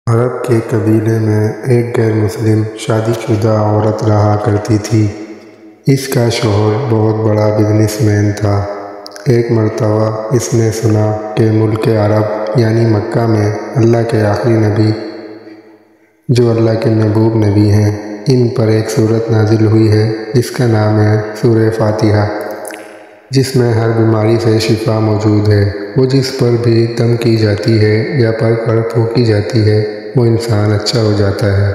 عرب کے قبیلے میں ایک غیر مسلم شادی شدہ عورت رہا کرتی تھی۔ اس کا شوہر بہت بڑا بزنس مین تھا۔ ایک مرتبہ اس نے سنا کہ ملک عرب یعنی مکہ میں اللہ کے آخری نبی جو اللہ کے محبوب نبی ہیں، ان پر ایک سورت نازل ہوئی ہے جس کا نام ہے سورہ فاتحہ، جس میں ہر بیماری سے شفا موجود ہے۔ وہ جس پر بھی دم کی جاتی ہے یا پر پھونکی جاتی ہے وہ انسان اچھا ہو جاتا ہے۔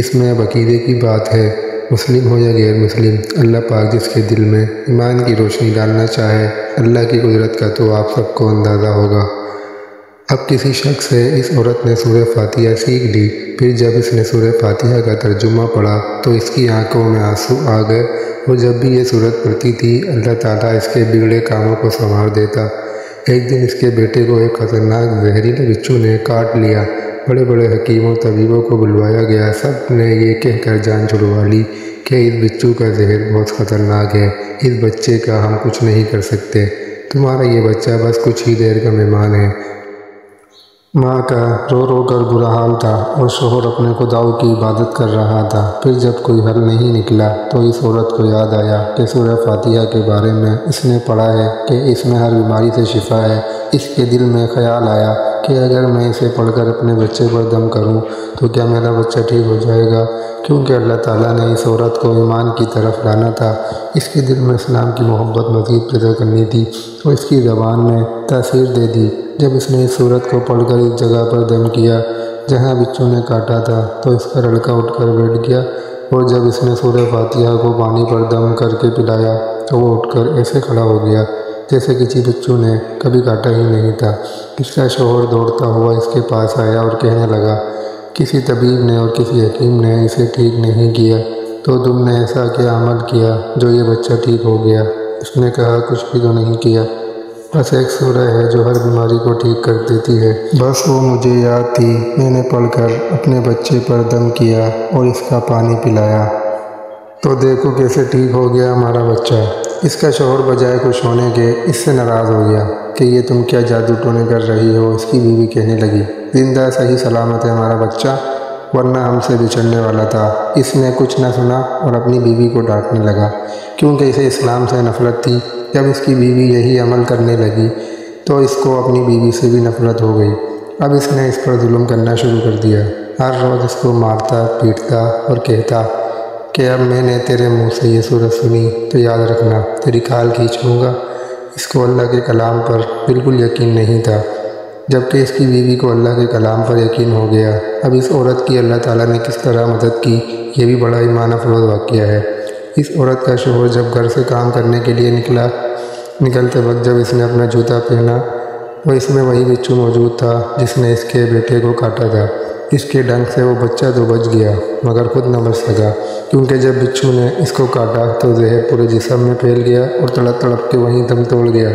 اس میں اب عقیدے کی بات ہے، مسلم ہو یا غیر مسلم، اللہ پاک جس کے دل میں ایمان کی روشنی ڈالنا چاہے، اللہ کی قدرت کا تو آپ سب کو اندازہ ہوگا۔ اب کسی شخص سے اس عورت نے سورہ فاتحہ سیکھ لی، پھر جب اس نے سورہ فاتحہ کا ترجمہ پڑھا تو اس کی آنکھوں میں آنسو آ گئے، اور جب بھی یہ سورت پڑھتی تھی اللہ تعالیٰ اس کے بگڑے کاموں کو سنوار دیتا۔ ایک دن اس کے بیٹے کو ایک خطرناک زہریلے بچھو نے کاٹ لیا۔ بڑے بڑے حکیموں طبیبوں کو بلوایا گیا، سب نے یہ کہہ کر جان چھڑوا لی کہ اس بچھو کا زہر بہت خطرناک ہے، اس بچے کا ہم کچھ نہیں کر سکتے، تمہارا یہ بچہ بس کچھ ہی دیر کا مہمان ہے۔ ماں کا رو رو کر برا حال تھا اور شوہر اپنے خداؤں کی عبادت کر رہا تھا۔ پھر جب کوئی حل نہیں نکلا تو اس عورت کو یاد آیا کہ سورہ فاتحہ کے بارے میں اس نے پڑھا ہے کہ اس میں ہر بیماری سے شفا ہے۔ اس کے دل میں خیال آیا کہ اگر میں اسے پڑھ کر اپنے بچے پر دم کروں تو کیا میرا بچہ ٹھیک ہو جائے گا؟ کیونکہ اللہ تعالیٰ نے اس عورت کو ایمان کی طرف لانا تھا، اس کے دل میں اسلام کی محبت مزید پیدا کرنی تھی اور اس کی زبان میں تاثیر دے دی۔ جب اس نے اس صورت کو پڑھ کر اس جگہ پر دم کیا جہاں بچوں نے کاٹا تھا تو اس کا لڑکا اٹھ کر بیٹھ گیا، اور جب اس نے سورہ فاتحہ کو پانی پر دم کر کے پلایا تو وہ اٹھ کر ایسے کھڑا ہو گیا جیسے کسی بچوں نے کبھی کاٹا ہی نہیں تھا۔ اس کا شوہر دوڑتا ہوا اس کے پاس آیا اور کہنے لگا، کسی طبیب نے اور کسی حکیم نے اسے ٹھیک نہیں کیا تو تم نے ایسا کیا عمل کیا جو یہ بچہ ٹھیک ہو گیا؟ اس نے کہا، کچھ بھی تو نہیں کیا، بس ایک سورہ ہے جو ہر بیماری کو ٹھیک کر دیتی ہے، بس وہ مجھے یاد تھی، میں نے پڑھ کر اپنے بچے پر دم کیا اور اس کا پانی پلایا تو دیکھو کیسے ٹھیک ہو گیا ہمارا بچہ۔ اس کا شوہر بجائے خوش ہونے کے اس سے ناراض ہو گیا کہ یہ تم کیا جادو ٹونے کر رہی ہو۔ اس کی بیوی کہنے لگی، زندہ صحیح سلامت ہے ہمارا بچہ، ورنہ ہم سے بچھڑنے والا تھا۔ اس نے کچھ نہ سنا اور اپنی بیوی کو ڈانٹنے لگا کیونکہ اسے اسلام سے نفرت تھی۔ جب اس کی بیوی یہی عمل کرنے لگی تو اس کو اپنی بیوی سے بھی نفرت ہو گئی۔ اب اس نے اس پر ظلم کرنا شروع کر دیا، ہر روز اس کو مارتا پیٹتا اور کہتا کہ اب میں نے تیرے منہ سے یہ سورت سنی تو یاد رکھنا، تیری کھال کھینچ لوں گا۔ اس کو اللہ کے کلام پر بالکل یقین نہیں تھا، جبکہ اس کی بیوی کو اللہ کے کلام پر یقین ہو گیا۔ اب اس عورت کی اللہ تعالیٰ نے کس طرح مدد کی، یہ بھی بڑا ایمان افروز واقعہ ہے۔ اس عورت کا شوہر جب گھر سے کام کرنے کے لیے نکلتے وقت جب اس نے اپنا جوتا پہنا تو اس میں وہی بچھو موجود تھا جس نے اس کے بیٹے کو کاٹا تھا۔ اس کے ڈنک سے وہ بچہ تو بچ گیا مگر خود نہ بچ سکا، کیونکہ جب بچھو نے اس کو کاٹا تو زہر پورے جسم میں پھیل گیا اور تڑپ تڑپ کے وہیں دم توڑ گیا۔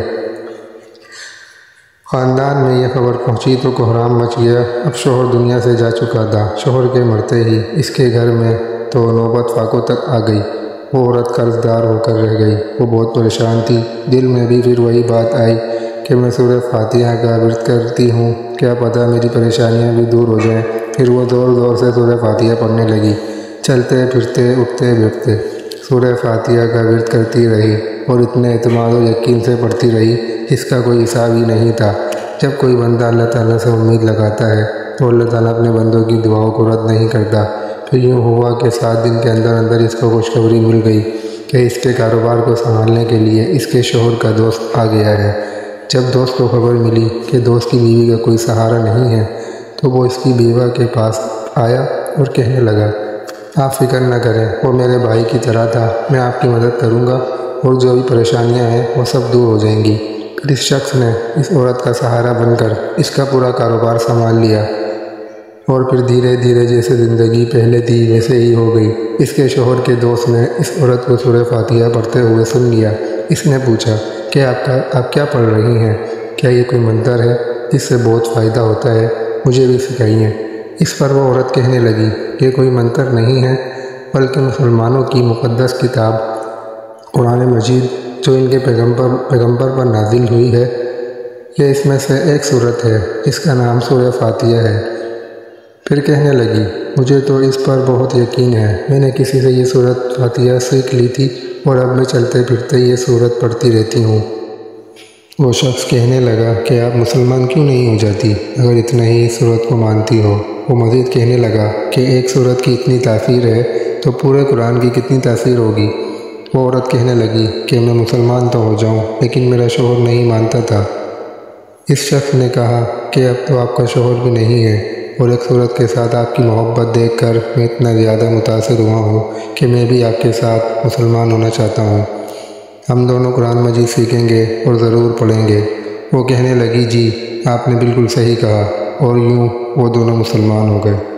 خاندان میں یہ خبر پہنچی تو کوہرام مچ گیا۔ اب شوہر دنیا سے جا چکا تھا۔ شوہر کے مرتے ہی اس کے گھر میں تو نوبت فاقوں تک آ گئی۔ وہ عورت قرض دار ہو کر رہ گئی، وہ بہت پریشان تھی۔ دل میں بھی پھر وہی بات آئی کہ میں سورہ فاتحہ کا ورد کرتی ہوں، کیا پتہ میری پریشانیاں بھی دور ہو جائیں۔ پھر وہ زور زور سے سورہ فاتحہ پڑھنے لگی، چلتے پھرتے اٹھتے بیٹھتے سورہ فاتحہ کا ورد کرتی رہی اور اتنے اعتماد و یقین سے پڑھتی رہی جس کا کوئی حساب ہی نہیں تھا۔ جب کوئی بندہ اللہ تعالیٰ سے امید لگاتا ہے تو اللہ تعالیٰ اپنے بندوں کی دعاؤں کو رد نہیں کرتا۔ پھر یوں ہوا کہ 7 دن کے اندر اندر اس کو خوشخبری مل گئی کہ اس کے کاروبار کو سنبھالنے کے لیے اس کے شوہر کا دوست آ گیا ہے۔ جب دوست کو خبر ملی کہ دوست کی بیوی کا کوئی سہارا نہیں ہے تو وہ اس کی بیوہ کے پاس آیا اور کہنے لگا، آپ فکر نہ کریں، وہ میرے بھائی کی طرح تھا، میں آپ کی مدد کروں گا اور جو بھی پریشانیاں ہیں وہ سب دور ہو جائیں گی۔ پھر اس شخص نے اس عورت کا سہارا بن کر اس کا پورا کاروبار سنبھال لیا اور پھر دھیرے دھیرے جیسے زندگی پہلے تھی ویسے ہی ہو گئی۔ اس کے شوہر کے دوست نے اس عورت کو سورہ فاتحہ پڑھتے ہوئے سن لیا۔ اس نے پوچھا کہ آپ کیا پڑھ رہی ہیں؟ کیا یہ کوئی منتر ہے جس سے بہت فائدہ ہوتا ہے؟ مجھے بھی سکھائیے۔ اس پر وہ عورت کہنے لگی، یہ کوئی منتر نہیں ہے بلکہ مسلمانوں کی مقدس کتاب قرآن مجید جو ان کے پیغمبر پر نازل ہوئی ہے، یہ اس میں سے ایک سورت ہے، اس کا نام سورہ فاتحہ ہے۔ پھر کہنے لگی مجھے تو اس پر بہت یقین ہے، میں نے کسی سے یہ سورت فاتحہ سیکھ لی تھی اور اب میں چلتے پھرتے یہ سورت پڑھتی رہتی ہوں۔ وہ شخص کہنے لگا کہ آپ مسلمان کیوں نہیں ہو جاتی اگر اتنا ہی اس سورت کو مانتی ہو؟ وہ مزید کہنے لگا کہ ایک سورت کی اتنی تاثیر ہے تو پورے قرآن کی کتنی تاثیر ہوگی؟ وہ عورت کہنے لگی کہ میں مسلمان تو ہو جاؤں لیکن میرا شوہر نہیں مانتا تھا۔ اس شخص نے کہا کہ اب تو آپ کا شوہر بھی نہیں ہے اور ایک سورت کے ساتھ آپ کی محبت دیکھ کر میں اتنا زیادہ متاثر ہوا ہوں کہ میں بھی آپ کے ساتھ مسلمان ہونا چاہتا ہوں۔ ہم دونوں قرآن مجید سیکھیں گے اور ضرور پڑھیں گے۔ وہ کہنے لگی جی آپ نے بالکل صحیح کہا، اور یوں وہ دونوں مسلمان ہو گئے۔